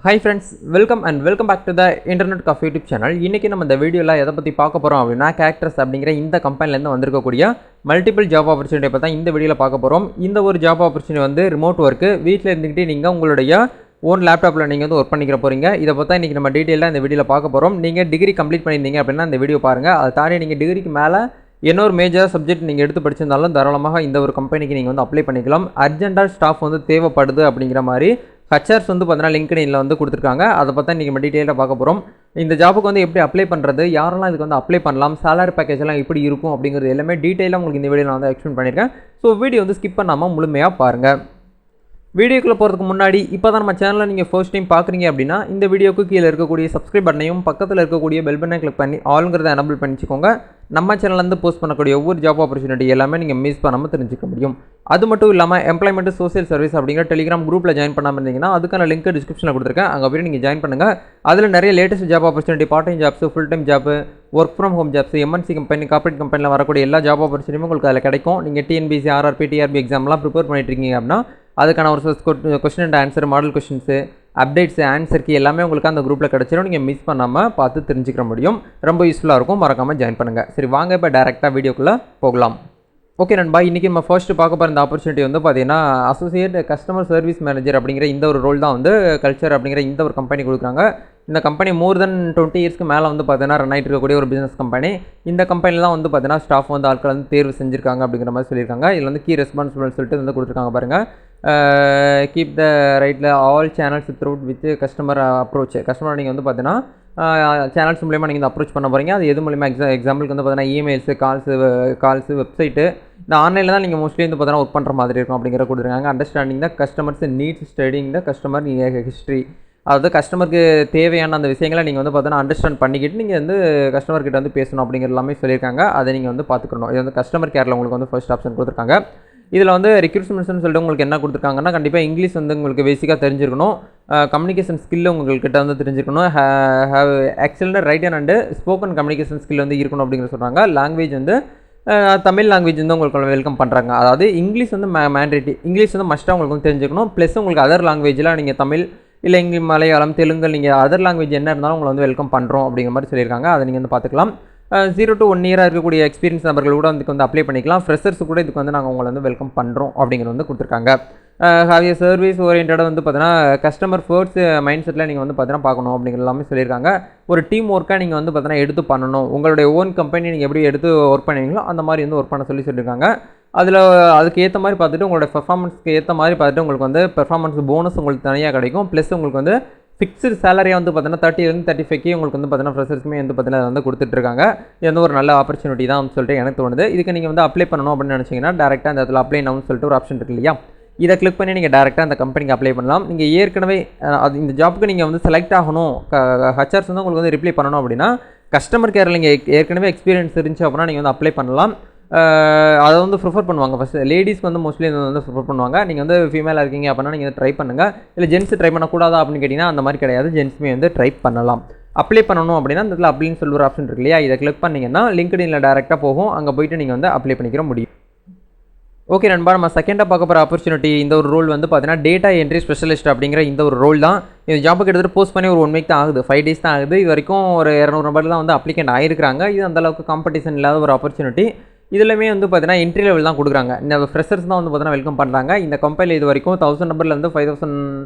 Hi friends, welcome back to the Internet Cafe YouTube channel. இன்னைக்கு நம்ம இந்த வீடியோல எதை பத்தி பார்க்க போறோம் அப்படினா கேரக்டர்ஸ் அப்படிங்கற இந்த கம்பெனில இருந்து வந்திருக்கக்கூடிய மல்டிபிள் ஜாப் ஆப்பர்சூனிட்டி பத்தி இந்த வீடியோல பார்க்க போறோம். இந்த ஒரு ஜாப் ஆப்பர்சூனிட்டி வந்து ரிமோட் வர்க், வீட்ல இருந்துக்கிட்டே நீங்க உங்களுடைய ஓன் லேப்டாப்ல நீங்க வந்து வர்க் பண்ணிக்க போறீங்க. இத பத்தி இன்னைக்கு நம்ம டீடைலா இந்த வீடியோல பார்க்க போறோம். நீங்க டிகிரி கம்ப்ளீட் பண்ணிருந்தீங்க அப்படினா இந்த வீடியோ பாருங்க. அது தாண்டி நீங்க டிகிரிக்கு மேல இன்னொரு மேஜர் சப்ஜெக்ட் நீங்கள் எடுத்து படிச்சிருந்தாலும் தாராளமாக இந்த ஒரு கம்பெனிக்கு நீங்கள் வந்து அப்ளை பண்ணிக்கலாம். அர்ஜென்ட்டாக ஸ்டாஃப் வந்து தேவைப்படுது அப்படிங்கிற மாதிரி ஹச்ஆர்ஸ் வந்து பார்த்தீங்கன்னா லிங்க்டின்ல வந்து கொடுத்துருக்காங்க. அதை பற்றி இன்றைக்கி நம்ம டீட்டெயிலாக பார்க்க போகிறோம். இந்த ஜாபுக்கு வந்து எப்படி அப்ளை பண்ணுறது, யாரெல்லாம் இதுக்கு வந்து அப்ளை பண்ணலாம், சேலரி பேக்கேஜ் எல்லாம் எப்படி இருக்கும் அப்படிங்கிறது எல்லாமே டீட்டெயிலாக உங்களுக்கு இந்த வீடியோ நான் வந்து எக்ஸ்பிளைன் பண்ணியிருக்கேன். ஸோ வீடியோ வந்து ஸ்கிப் பண்ணாமல் முழுமையாக பாருங்கள். வீடியோக்குள்ளே போகிறதுக்கு முன்னாடி இப்போ தான் நம்ம சேனலில் நீங்கள் ஃபர்ஸ்ட் டைம் பார்க்குறீங்க அப்படின்னா இந்த வீடியோக்கு கீழே இருக்கக்கூடிய சப்ஸ்கிரைப் பட்டனையும் பக்கத்தில் இருக்கக்கூடிய பெல் பட்டனை கிளிக் பண்ணி ஆளுங்கிறத எனபிள் பண்ணிச்சுக்கோங்க. நம்ம சேனல்லேருந்து போஸ்ட் பண்ணக்கூடிய ஒவ்வொரு ஜாப் ஆப்பர்ச்சுனிட்டி எல்லாமே நீங்கள் மிஸ் பண்ணாமல் தெரிஞ்சுக்க முடியும். அது மட்டும் இல்லாமல் எம்ப்ளாய்மெண்ட் சோசியல் சர்வீஸ் அப்படிங்கிற டெலிகிராம் குரூப்பில் ஜாயின் பண்ணாமல் இருந்தீங்கன்னா அதுக்கான லிங்க் டிஸ்கிரிப்ஷனில் கொடுத்துருக்கேன். அங்கே போய் நீங்கள் ஜாயின் பண்ணுங்கள். அதில் நிறைய latest job opportunity, part time jobs, full time job, work from home jobs, MNC company, corporate கம்பெனியில் வரக்கூடிய எல்லா ஜாப் ஆப்பர்ச்சுனிட்டியும் உங்களுக்கு அதில் கிடைக்கும். நீங்கள் டிஎன்பிசி, ஆர்ஆர்பி, டிஆர்பி எக்ஸாம்லாம் ப்ரிப்பேர் பண்ணிட்டு இருக்கீங்க அப்படின்னா அதுக்கான ஒரு question and answer, model questions, updates, answer key எல்லாமே உங்களுக்கு அந்த குரூப்பில் கிடச்சிடும். நீங்கள் மிஸ் பண்ணாமல் பார்த்து தெரிஞ்சுக்கிற முடியும். ரொம்ப யூஸ்ஃபுல்லாக இருக்கும். மறக்காமல் ஜாயின் பண்ணுங்கள். சரி, வாங்க இப்போ டேரெக்டாக வீடியோக்குள்ளே போகலாம். ஓகே நண்பா, இன்றைக்கி நம்ம ஃபர்ஸ்ட்டு பார்க்க போகிற இந்த ஆப்பர்ச்சுனிட்டி வந்து பார்த்தீங்கன்னா அசோசியேட் கஸ்டமர் சர்வீஸ் மேனேஜர் அப்படிங்கிற இந்த ஒரு ரோல் தான் வந்து கல்ச்சர் அப்படிங்கிற இந்த ஒரு கம்பெனி கொடுக்குறாங்க. இந்த கம்பெனி மோர் தென் 20 இயர்ஸ்க்கு மேலே வந்து பார்த்தீங்கன்னா ரன் ஆகிட்டு இருக்கக்கூடிய ஒரு பிஸ்னஸ் கம்பெனி. இந்த கம்பெனியில் தான் வந்து பார்த்தீங்கன்னா ஸ்டாஃப் வந்து ஆட்கள் வந்து தேர்வு செஞ்சுருக்காங்க அப்படிங்கிற மாதிரி சொல்லியிருக்காங்க. இதில் வந்து கீ ரெஸ்பான்சிபிள் சொல்லிட்டு வந்து கொடுத்துருக்காங்க பாருங்கள். கீப் த ரைட்டில் all channels throat with customer approach. Customer நீங்கள் வந்து பார்த்தீங்கன்னா சேனல்ஸ் மூலிமா நீங்கள் வந்து அப்ரோச் பண்ண போகிறீங்க. அது எது மூலிமா எக்ஸாம்பிளுக்கு வந்து பார்த்தீங்கன்னா இமெயில்ஸு, கால்ஸு, வெப்சைட்டு, இந்த ஆன்லைனில் தான் நீங்கள் மோஸ்ட்லி வந்து பார்த்தீங்கன்னா ஒர்க் பண்ணுற மாதிரி இருக்கும் அப்படிங்கிற கொடுத்துருக்காங்க. Understanding the customers needs, studying the customer history. அதாவது கஸ்டமருக்கு தேவையான அந்த விஷயங்களை நீங்கள் வந்து பார்த்தீங்கன்னா அண்டர்ஸ்டாண்ட் பண்ணிக்கிட்டு நீங்கள் வந்து கஸ்டமர்கிட்ட வந்து பேசணும் அப்படிங்கிற எல்லாமே சொல்லியிருக்காங்க. அதை நீங்கள் வந்து பார்த்துக்கணும். இது வந்து கஸ்டமர் கேரில் உங்களுக்கு வந்து ஃபர்ஸ்ட் ஆப்ஷன் கொடுத்துருக்காங்க. இதில் வந்து ரெக்ரூட்மெண்ட்ஸ்னு சொல்லிட்டு உங்களுக்கு என்ன கொடுத்துருக்காங்கன்னா கண்டிப்பாக இங்கிலீஷ் வந்து உங்களுக்கு பேசிக்காக தெரிஞ்சிருக்கணும். கம்யூனிகேஷன் ஸ்கில் உங்கள்கிட்ட வந்து தெரிஞ்சிருக்கணும். Have excellent written and spoken communication skill வந்து இருக்கணும் அப்படிங்கிற சொல்கிறாங்க. லாங்குவேஜ் வந்து தமிழ் லாங்குவேஜ் வந்து உங்களுக்கு வெல்கம் பண்ணுறாங்க. அதாவது இங்கிலீஷ் வந்து மேண்டேட்ரி, இங்கிலீஷ் வந்து மஸ்ட்டாக உங்களுக்கு வந்து தெரிஞ்சுக்கணும். ப்ளஸ் உங்களுக்கு அதர் லாங்குவேஜில் நீங்கள் தமிழ் இல்லை இங்கிலீஷ், மலையாளம், தெலுங்கு, நீங்கள் அதர் லாங்குவேஜ் என்ன இருந்தாலும் உங்களை வந்து வெல்கம் பண்ணுறோம் அப்படிங்கிற மாதிரி சொல்லியிருக்காங்க. அதை நீங்கள் வந்து பார்த்துக்கலாம். 0 to 1 இயராக இருக்கக்கூடிய எக்ஸ்பீரியன்ஸ் நபர்கள் கூட இதுக்கு வந்து அப்ளை பண்ணிக்கலாம். ஃப்ரெஷர்ஸ் கூட இதுக்கு வந்து நாங்கள் உங்களை வந்து வெல்கம் பண்ணுறோம் அப்படிங்கிறது வந்து கொடுத்துருக்காங்க. ஹாவ் சர்வீஸ் ஓரியன்டாக வந்து பார்த்தீங்கன்னா கஸ்டமர் ஃபர்ஸ்ட் மைண்ட் செட்டில் நீங்கள் வந்து பார்த்தீங்கன்னா பார்க்கணும் அப்படிங்கிற எல்லாமே சொல்லியிருக்காங்க. ஒரு டீம் ஒர்க்காக நீங்கள் வந்து பார்த்தீங்கன்னா எடுத்து பண்ணணும். உங்களுடைய ஓன் கம்பெனி நீங்கள் எப்படி எடுத்து ஒர்க் பண்ணுவீங்களோ அந்த மாதிரி வந்து ஒர்க் பண்ண சொல்லியிருக்காங்க. அதில் அதுக்கு ஏற்ற மாதிரி பார்த்துட்டு உங்களோட பெர்ஃபார்மன்ஸ்க்கு ஏற்ற மாதிரி பார்த்துட்டு உங்களுக்கு வந்து பெர்ஃபார்மன்ஸ் போனஸ் உங்களுக்கு தனியாக கிடைக்கும். ப்ளஸ் உங்களுக்கு வந்து ஃபிக்ஸ்டு சேலரியாக வந்து பார்த்தீங்கன்னா 30 to 35K உங்களுக்கு வந்து பார்த்தீங்கன்னா ஃப்ரெஷர்ஸ்க்குமே வந்து பார்த்தீங்கன்னா வந்து கொடுத்துட்ருக்காங்க. இது வந்து ஒரு நல்ல ஆப்பர்ச்சுனிட்டி தான் சொல்லிட்டு எனக்கு தோணுது. இதுக்கு நீங்கள் வந்து அப்ளை பண்ணணும் அப்படின்னு நினச்சிங்கன்னா டேரெக்டாக அந்த இடத்துல அப்ளை நவுன்னு சொல்லிட்டு ஒரு ஆப்ஷன் இருக்குது இல்லையா, இதை கிளிக் பண்ணி நீங்கள் டேரெக்டாக அந்த கம்பெனிக்கு அப்ளை பண்ணலாம். நீங்கள் ஏற்கனவே அது இந்த ஜாப்புக்கு நீங்கள் வந்து செலக்ட் ஆகணும், ஹச்ஆர்ஸ் வந்து உங்களுக்கு வந்து ரிப்ளை பண்ணணும் அப்படின்னா கஸ்டமர் கேரில் நீங்கள் ஏற்கனவே எக்ஸ்பீரியன்ஸ் இருந்துச்சு அப்படின்னா நீங்கள் வந்து அப்ளை பண்ணலாம். அதை வந்து ப்ரிஃபர் பண்ணுவாங்க. ஃபஸ்ட்டு லேடிஸ்க்கு வந்து மோஸ்ட்லி வந்து ப்ரிஃபர் பண்ணுவாங்க. நீங்கள் வந்து ஃபீமேலாக இருக்கீங்க அப்படின்னா நீங்கள் ட்ரை பண்ணுங்கள். இல்லை ஜென்ஸ் ட்ரை பண்ணக்கூடாதா அப்படின்னு கேட்டிங்கன்னா அந்த மாதிரி கிடையாது, ஜென்ஸுமே வந்து ட்ரை பண்ணலாம். அப்ளை பண்ணணும் அப்படின்னா இந்த இடத்துல அப்ளின்னு சொல்லி ஒரு ஆப்ஷன் இருக்கு இல்லையா, இதை கிளிக் பண்ணிங்கன்னா லிங்க்டின்ல டேரெக்டாக போகும். அங்கே போய்ட்டு நீங்கள் வந்து அப்ளை பண்ணிக்கிற முடியும். ஓகே நண்பா, நம்ம செகண்டாக பார்க்க போகிற ஆப்பர்ச்சுனிட்டி இந்த ஒரு ரோல் வந்து பார்த்தீங்கன்னா டேட்டா என்ட்ரி ஸ்பெஷலிஸ்ட் அப்படிங்கிற இந்த ஒரு ரோல் தான். இந்த ஜாப்புக்கு எடுத்துகிட்டு போஸ்ட் பண்ணி ஒரு 1 week தான் ஆகுது, 5 days தான் ஆகுது. இது வரைக்கும் ஒரு 200 நம்பர் தான் வந்து அப்ளிகேண்ட் ஆகிருக்காங்க. இது அந்தளவுக்கு காம்படிஷன் இல்லாத ஒரு ஆப்பர்ச்சுனிட்டி. இதுலையுமே வந்து பார்த்தீங்கன்னா என்ட்ரி லெவல் தான் கொடுக்குறாங்க. இந்த ஃப்ரெஷர்ஸ் தான் வந்து பார்த்தீங்கன்னா வெல்கம் பண்ணுறாங்க. இந்த கம்பெனியில் இது வரைக்கும் 1000 நம்பர்லேருந்து 5000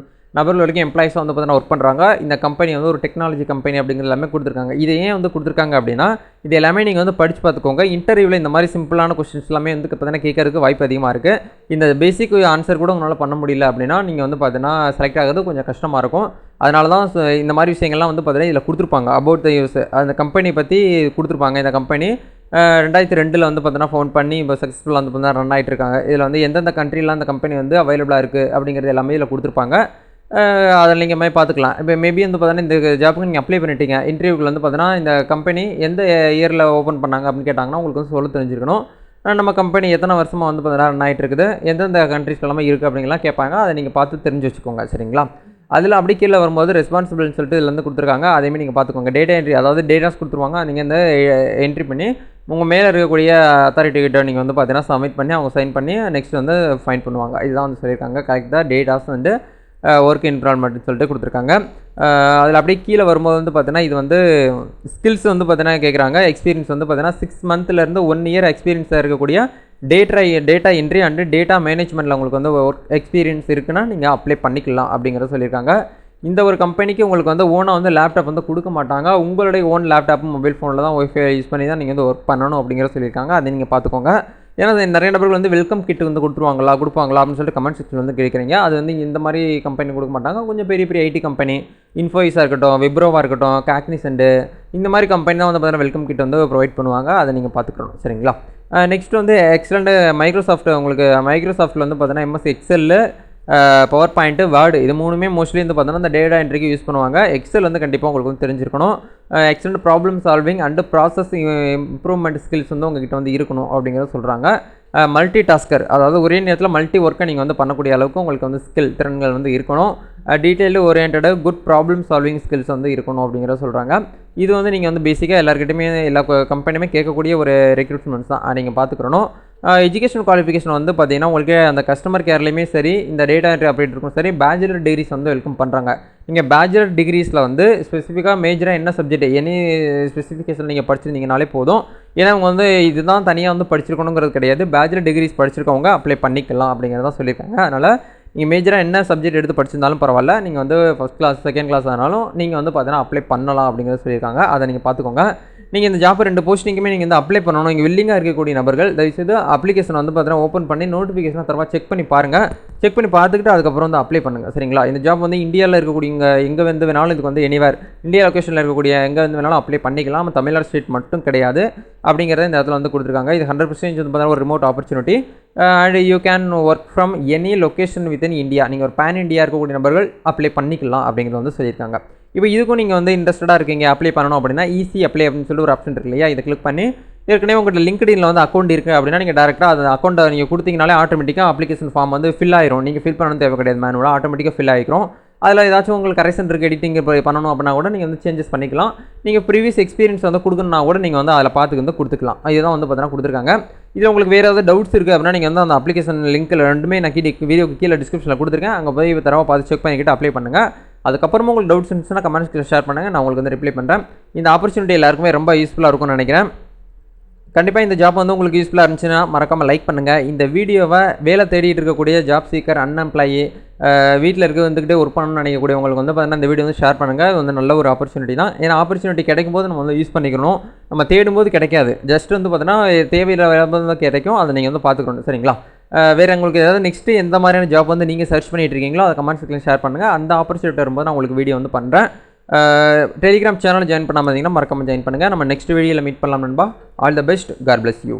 நபர் வரைக்கும் எம்ப்ளாயிஸாக வந்து பார்த்தீங்கன்னா ஒர்க் பண்ணுறாங்க. இந்த கம்பெனி வந்து ஒரு டெக்னாலஜி கம்பெனி அப்படிங்கிற எல்லாமே கொடுத்துருக்காங்க. இதை ஏன் வந்து கொடுத்துருக்காங்க அப்படின்னா இது எல்லாமே நீங்கள் வந்து படித்து பார்த்துக்கோங்க. இன்டர்வியூவில் இந்த மாதிரி சிம்பிளான கொஸ்டின்ஸ் எல்லாமே வந்து பார்த்தீங்கன்னா கேட்கறதுக்கு வாய்ப்பு அதிகமாக இருக்குது. இந்த பேசிக் ஆன்சர் கூட உங்களால் பண்ண முடியல அப்படின்னா நீங்கள் வந்து பார்த்தீங்கன்னா செலக்ட் ஆகிறது கொஞ்சம் கஷ்டமாக இருக்கும். அதனால தான் இந்த மாதிரி விஷயங்கள்லாம் வந்து பார்த்தீங்கன்னா இதில் கொடுத்துருப்பாங்க. அபவுட் த யூஸ் அந்த கம்பெனி பற்றி கொடுத்துருப்பாங்க. இந்த கம்பெனி 2002 வந்து பார்த்தீங்கன்னா ஃபோன் பண்ணி இப்போ சக்ஸஸ்ஃபுல்லாக வந்து பார்த்தீங்கன்னா ரன் ஆகிட்டு இருக்காங்க. இதில் வந்து எந்தெந்த கண்ட்ரியில் அந்த கம்பெனி வந்து அவைலபிளாக இருக்குது அப்படிங்கிறது எல்லாமே இதில் கொடுத்துருப்பாங்க. அதில் நீங்கள் மாதிரி பார்த்துக்கலாம். இப்போ மேபி வந்து பார்த்தீங்கன்னா இந்த ஜாப்புக்கு நீங்கள் அப்ளை பண்ணிட்டீங்க. இன்டர்வியூவில் வந்து பார்த்தீங்கன்னா இந்த கம்பெனி எந்த இயரில் ஓப்பன் பண்ணாங்க அப்படின்னு கேட்டாங்கன்னா உங்களுக்கு வந்து சொல்ல தெரிஞ்சிருக்கணும். நம்ம கம்பெனி எத்தனை வருஷமாக வந்து பார்த்தீங்கன்னா ரன் ஆகிட்டு இருக்குது, எந்தெந்த கண்ட்ரிஸ் எல்லாமே இருக்குது அப்படிங்கலாம் கேட்பாங்க. அதை நீங்கள் பார்த்து தெரிஞ்சு வச்சுக்கோங்க. சரிங்களா, அதில் அப்படி கீழே வரும்போது ரெஸ்பான்சிபிள்னு சொல்லிட்டு இதில் வந்து கொடுத்துருக்காங்க. அதேமாதிரி நீங்கள் பார்த்துக்கோங்க. டேட்டா என்ட்ரி, அதாவது டேட்டாஸ் கொடுத்துருவாங்க. நீங்கள் இந்த என்ட்ரி பண்ணி உங்கள் மேலே இருக்கக்கூடிய அத்தாரிட்டி கிட்ட நீங்கள் வந்து பார்த்தீங்கன்னா சப்மிட் பண்ணி அவங்க சைன் பண்ணி நெக்ஸ்ட் வந்து ஃபைன் பண்ணுவாங்க. இதுதான் வந்து சொல்லியிருக்காங்க. கரெக்டாக டேட்டாஸ் வந்து ஒர்க் என்விரான்மெண்ட்னு சொல்லிட்டு கொடுத்துருக்காங்க. அதில் அப்படியே கீழே வரும்போது வந்து பார்த்தீங்கன்னா இது வந்து ஸ்கில்ஸ் வந்து பார்த்தீங்கன்னா கேட்குறாங்க. எக்ஸ்பீரியன்ஸ் வந்து பார்த்தீங்கன்னா 6 மந்த்லேருந்து 1 இயர் எக்ஸ்பீரியன்ஸாக இருக்கக்கூடிய டேட்டா என்ட்ரி அண்டு டேட்டா மேனேஜ்மெண்ட்டில் உங்களுக்கு வந்து ஒர்க் எக்ஸ்பீரியன்ஸ் இருக்குன்னா நீங்கள் அப்ளை பண்ணிக்கலாம் அப்படிங்கிறத சொல்லியிருக்காங்க. இந்த ஒரு கம்பெனிக்கு உங்களுக்கு வந்து ஓனாக வந்து லேப்டாப் வந்து கொடுக்க மாட்டாங்க. உங்களுடைய ஓன் லேப்டாப் மொபைல் ஃபோனில் தான் ஒய்ஃபை யூஸ் பண்ணி தான் நீங்கள் வந்து ஒர்க் பண்ணணும் அப்படிங்கிறத சொல்லியிருக்காங்க. அதை நீங்கள் பார்த்துக்கோங்க. ஏன்னா நிறைய நபர்கள் வந்து வெல்கம் கிட் வந்து கொடுப்பாங்களா அப்படின்னு சொல்லிட்டு கமெண்ட் செக்ஷன் வந்து கேட்குறீங்க. அது வந்து இந்த மாதிரி கம்பெனி கொடுக்க மாட்டாங்க. கொஞ்சம் பெரிய பெரிய ஐடி கம்பெனி, இன்ஃபோயிஸாக இருக்கட்டும், விப்ரோவாக இருக்கட்டும், காக்னிசென்ட் இந்த மாதிரி கம்பெனி தான் வந்து பார்த்தீங்கன்னா வெல்கம் கிட் வந்து ப்ரொவைட் பண்ணுவாங்க. அதை நீங்கள் பார்த்துக்கணும். சரிங்களா? நெக்ஸ்ட் வந்து எக்ஸலண்ட் மைக்ரோசாஃப்ட். உங்களுக்கு மைக்ரோசாஃப்ட்டில் வந்து பார்த்தீங்கன்னா MS Excel, power point, word இது மூணுமே மோஸ்ட்லி வந்து பார்த்தோன்னா இந்த டேட்டா என்ட்ரிக்கு யூஸ் பண்ணுவாங்க. எக்ஸல் வந்து கண்டிப்பாக உங்களுக்கு வந்து தெரிஞ்சிருக்கணும். Excellent problem solving and process improvement skills வந்து உங்ககிட்ட வந்து இருக்கணும் அப்படிங்கிறத சொல்கிறாங்க. மல்டி டாஸ்கர், அதாவது ஒரே நேரத்தில் மல்டி ஒர்க்கை நீங்கள் வந்து பண்ணக்கூடிய அளவுக்கு உங்களுக்கு வந்து திறன்கள் வந்து இருக்கணும். Detail oriented good problem solving skills வந்து இருக்கணும் அப்படிங்கிறத சொல்கிறாங்க. இது வந்து நீங்கள் வந்து பேசிக்காக எல்லாருக்கிட்டையுமே எல்லா கம்பெனியுமே கேட்கக்கூடிய ஒரு ரெக்ரூட்மெண்ட்ஸ் தான். நீங்கள் பார்த்துக்கணும். எஜுகேஷன் குவாலிஃபிகேஷன் வந்து பார்த்தீங்கன்னா உங்களுக்கு அந்த கஸ்டமர் கேர்லேயுமே சரி, இந்த டேட்டா என்ட்ரி ஆப்ரேட் இருக்கும் சரி, பேச்சுலர் டிகிரிஸ் வந்து வெல்கம் பண்ணுறாங்க. நீங்கள் பேச்சுலர் டிகிரிஸில் வந்து ஸ்பெசிஃபிக்காக மேஜராக என்ன சப்ஜெக்ட் எனி ஸ்பெசிஃபிகேஷன் நீங்கள் படிச்சிருந்தீங்கனாலே போதும். ஏன்னா அவங்க வந்து இதுதான் தனியாக வந்து படிச்சிருக்கணுங்கிறது கிடையாது. பேச்சுலர் டிகிரிஸ் படிச்சிருக்கவங்க அப்ளை பண்ணிக்கலாம் அப்படிங்கிறதான் சொல்லியிருக்காங்க. அதனால் நீங்கள் மேஜராக என்ன சப்ஜெக்ட் எடுத்து படிச்சிருந்தாலும் பரவாயில்ல, நீங்கள் வந்து ஃபஸ்ட் கிளாஸ் செகண்ட் கிளாஸ் ஆனாலும் நீங்கள் வந்து பார்த்தீங்கன்னா அப்ளை பண்ணலாம் அப்படிங்கிறத சொல்லியிருக்காங்க. அதை நீங்கள் பார்த்துக்கோங்க. நீங்கள் இந்த ஜாப் 2 போஸ்டிங்குமே நீங்கள் வந்து அப்ளை பண்ணணும். இங்கே வில்லிங்காக இருக்கக்கூடிய நபர்கள் தயவுசெய்து அப்ளிகேஷன் வந்து பார்த்தீங்கன்னா ஓப்பன் பண்ணி நோட்டிஃபிகேஷன் தரவா செக் பண்ணி பாருங்கள். செக் பண்ணி பார்த்துக்கிட்டு அதுக்கப்புறம் வந்து அப்ளை பண்ணுங்கள். சரிங்களா? இந்த ஜாப் வந்து இந்தியாவில் இருக்கக்கூடிய எங்கே வந்து வேணாலும் இதுக்கு வந்து எனிவேர் இந்தியா லொக்கேஷனில் இருக்கக்கூடிய எங்கே வந்து வேணாலும் அப்ளை பண்ணிக்கலாம். நம்ம தமிழ்நாடு ஸ்டேட் மட்டும் கிடையாது அப்படிங்கிறத இந்த இடத்துல வந்து கொடுத்துருக்காங்க. இது 100% வந்து பார்த்தீங்கன்னா ஒரு remote opportunity and you can work from any location within India. நீங்கள் ஒரு பேன் இந்தியா இருக்கக்கூடிய நபர்கள் அப்ளை பண்ணிக்கலாம் அப்படிங்கிறது வந்து சொல்லியிருக்காங்க. இப்போ இதுக்கும் நீங்கள் வந்து இன்ட்ரெஸ்டடாக இருக்கீங்க அப்ளை பண்ணணும் அப்படின்னா ஈஸி அப்ளை அப்படின்னு சொல்லி ஒரு ஆப்ஷன் இருக்கு இல்லையா, இதை கிளிக் பண்ணி ஏற்கனவே உங்கள்கிட்ட லிங்க்டின்ல வந்து அக்கௌண்ட் இருக்குது அப்படின்னா நீங்கள் டேரெக்டாக அந்த அக்கௌண்ட்டை நீங்கள் கொடுத்தீங்கனாலே ஆட்டோமேட்டிக்காக அப்ளிகேஷன் ஃபார்ம் வந்து ஃபில் ஆயிரும். நீங்கள் ஃபில் பண்ணணும் தேவை கிடையாது, மேனுவலாக ஆட்டோமேட்டிக்காக ஃபில் ஆகிரும். அதில் ஏதாச்சும் உங்களுக்கு கரெக்ஷன் இருக்குது, எடிட்டிங் பண்ணணும் அப்படின்னா கூட நீங்கள் வந்து சேஞ்சஸ் பண்ணிக்கலாம். நீங்கள் ப்ரீவியஸ் எக்ஸ்பீரியன்ஸ் வந்து கொடுக்கணுன்னா கூட நீங்கள் வந்து அதில் பார்த்துக்கு வந்து கொடுத்துக்கலாம். இதுதான் வந்து பார்த்தீங்கன்னா கொடுத்துருக்காங்க. இதில் உங்களுக்கு வேறு ஏதாவது டவுட்ஸ் இருக்குது அப்படின்னா நீங்கள் வந்து அந்த அப்ளிகேஷன் லிங்க்கில் ரெண்டுமே நான் வீடியோக்கு கீழே டிஸ்கிரிப்ஷனில் கொடுத்துருக்கேன். அங்கே போய் தரவா பார்த்து செக் பண்ணிக்கிட்டு அப்ளை பண்ணுங்கள். அதுக்கப்புறமா உங்களுக்கு டவுட்ஸ் இருந்துச்சுன்னா கமெண்ட்ஸில் ஷேர் பண்ணுங்கள், நான் உங்களுக்கு வந்து ரிப்ளை பண்ணுறேன். இந்த ஆப்பர்ச்சுனிட்டி எல்லாருக்குமே ரொம்ப யூஸ்ஃபுல்லாக இருக்கும்னு நினைக்கிறேன். கண்டிப்பாக இந்த ஜாப் வந்து உங்களுக்கு யூஸ்ஃபுல்லாக இருந்துச்சுன்னா மறக்காமல் லைக் பண்ணுங்கள். இந்த வீடியோவை வேலை தேடிட்டு இருக்கக்கூடிய ஜாப் சீக்கர், அன்எம்ப்ளாயி, வீட்டில் வந்துக்கிட்டே ஒர்க் பண்ணணும்னு நினைக்கக்கூடிய உங்களுக்கு வந்து பார்த்தீங்கன்னா இந்த வீடியோ வந்து ஷேர் பண்ணுங்கள். இது வந்து நல்ல ஒரு ஆப்பர்ச்சுனிட்டி தான். ஏன்னா ஆப்பர்ச்சுனிட்டி கிடைக்கும் போது நம்ம வந்து யூஸ் பண்ணிக்கணும். நம்ம தேடும்போது கிடைக்காது. ஜஸ்ட் வந்து பார்த்தீங்கன்னா தேவையில்லாத கிடைக்கும். அதை நீங்கள் வந்து பார்த்துக்கணும். சரிங்களா? வேறு உங்களுக்கு ஏதாவது நெக்ஸ்ட்டு எந்த மாதிரியான ஜாப் வந்து நீங்கள் சர்ச் பண்ணிட்டு இருக்கீங்களோ அதை கமெண்ட் செக்ஷனில் ஷேர் பண்ணுங்கள். அந்த ஆப்பர்ச்சுனிட்டி வரும்போது நான் உங்களுக்கு வீடியோ வந்து பண்ணுறேன். டெலிகிராம் சேனல் ஜாயின் பண்ணாமல் இருந்தீங்கன்னா மறக்காமல் ஜாயின் பண்ணுங்கள். நம்ம நெக்ஸ்ட் வீடியோவில் மீட் பண்ணலாம் நண்பா. All the best. God bless you.